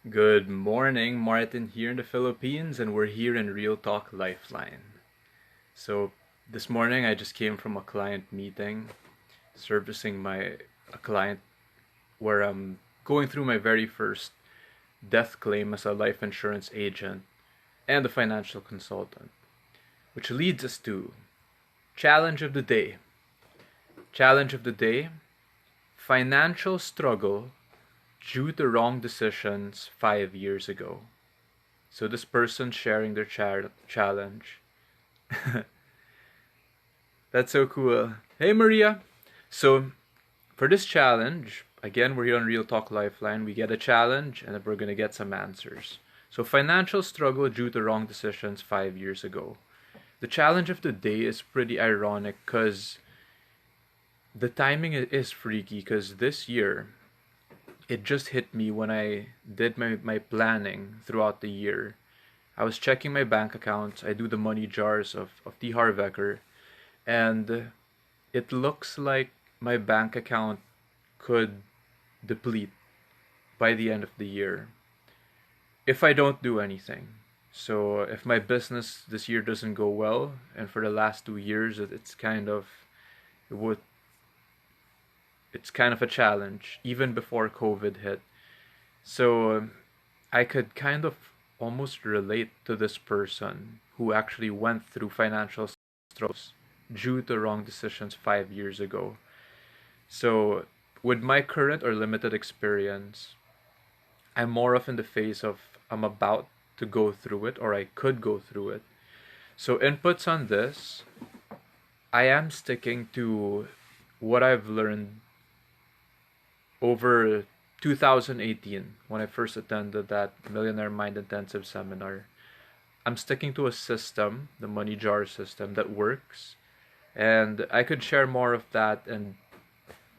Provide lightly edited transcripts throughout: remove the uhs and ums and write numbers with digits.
Good morning, Martin here in the Philippines, and we're here in Real Talk Lifeline. So, this morning I just came from a client meeting, servicing a client where I'm going through my very first death claim as a life insurance agent and a financial consultant, which leads us to challenge of the day. Challenge of the day: financial struggle due to wrong decisions 5 years ago. So this person sharing their challenge. That's so cool. Hey Maria. So for this challenge, again we're here on Real Talk Lifeline. We get a challenge and then we're gonna get some answers. So financial struggle due to wrong decisions 5 years ago. The challenge of the day is pretty ironic because the timing is freaky because this year it just hit me when I did my planning throughout the year. I was checking my bank accounts. I do the money jars of T. Harvecker, and it looks like my bank account could deplete by the end of the year if I don't do anything. So if my business this year doesn't go well, and for the last 2 years it would it's kind of a challenge even before COVID hit. So I could kind of almost relate to this person who actually went through financial struggles due to wrong decisions 5 years ago. So, with my current or limited experience, I'm more of in the phase of I'm about to go through it or I could go through it. So, inputs on this, I am sticking to what I've learned over 2018 when I first attended that Millionaire Mind Intensive seminar. I'm sticking to a system, the money jar system, that works. And I could share more of that and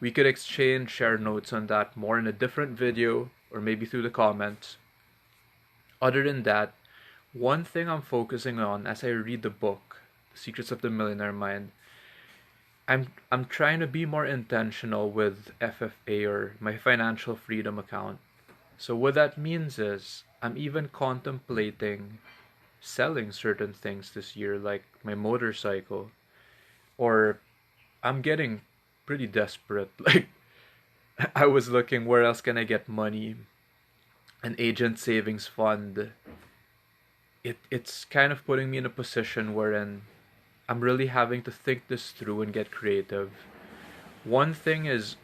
we could share notes on that more in a different video or maybe through the comments. Other than that, one thing I'm focusing on as I read the book, The Secrets of the Millionaire Mind, I'm trying to be more intentional with FFA or my financial freedom account. So what that means is I'm even contemplating selling certain things this year like my motorcycle, or I'm getting pretty desperate. Like I was looking where else can I get money? An agent savings fund. It's kind of putting me in a position wherein I'm really having to think this through and get creative. One thing is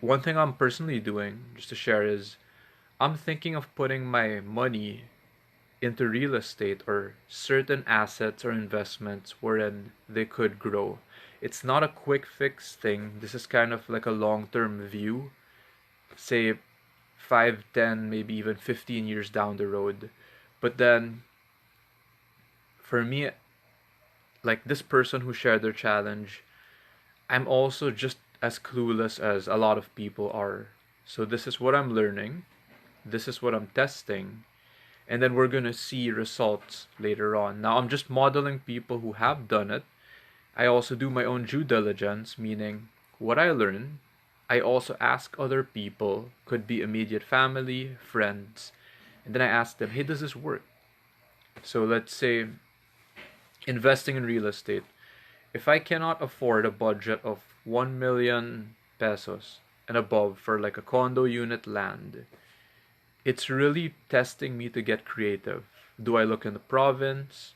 one thing I'm personally doing, just to share, is I'm thinking of putting my money into real estate or certain assets or investments wherein they could grow. It's not a quick fix thing. This is kind of like a long term view, say 5, 10, maybe even 15 years down the road. But then for me, like this person who shared their challenge, I'm also just as clueless as a lot of people are. So this is what I'm learning. This is what I'm testing. And then we're gonna see results later on. Now I'm just modeling people who have done it. I also do my own due diligence, meaning what I learn, I also ask other people, could be immediate family, friends, and then I ask them, hey, does this work? So let's say investing in real estate. If I cannot afford a budget of 1 million pesos and above for like a condo unit land, it's really testing me to get creative. Do I look in the province?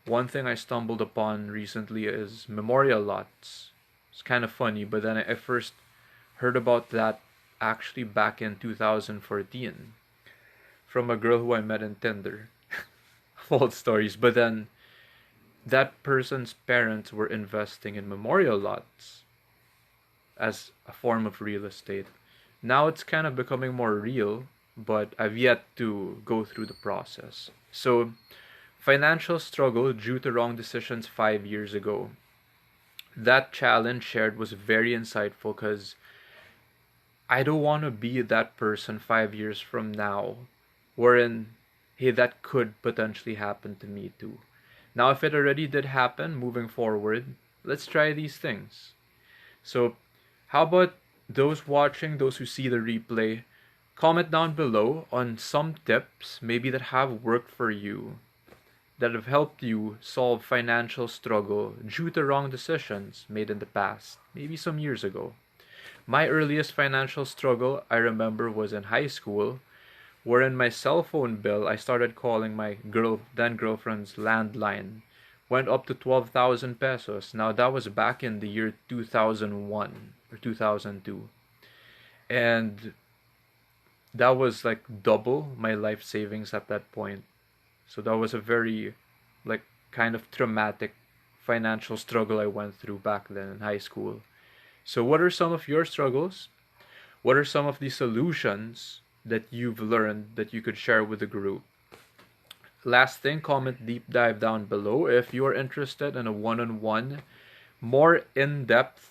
One thing I stumbled upon recently is memorial lots. It's kind of funny, but then I first heard about that actually back in 2014 from a girl who I met in Tinder. False stories, but then that person's parents were investing in memorial lots as a form of real estate. Now it's kind of becoming more real, but I've yet to go through the process. So, financial struggle due to wrong decisions 5 years ago. That challenge shared was very insightful because I don't want to be that person 5 years from now, wherein, hey, that could potentially happen to me too. Now, if it already did happen, moving forward, let's try these things. So, how about those watching, those who see the replay? Comment down below on some tips maybe that have worked for you, that have helped you solve financial struggle due to wrong decisions made in the past, maybe some years ago. My earliest financial struggle I remember was in high school, wherein my cell phone bill, I started calling my then girlfriend's landline, went up to 12,000 pesos. Now that was back in the year 2001 or 2002. And that was like double my life savings at that point. So that was a very like kind of traumatic financial struggle I went through back then in high school. So what are some of your struggles? What are some of the solutions that you've learned that you could share with the group? Last thing, comment deep dive down below if you're interested in a one-on-one, more in-depth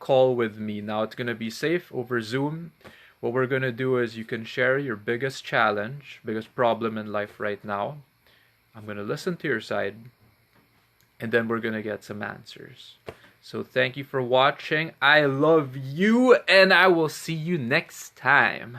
call with me. Now it's gonna be safe over Zoom. What we're gonna do is you can share your biggest challenge, biggest problem in life right now. I'm gonna listen to your side, and then we're gonna get some answers. So thank you for watching. I love you, and I will see you next time.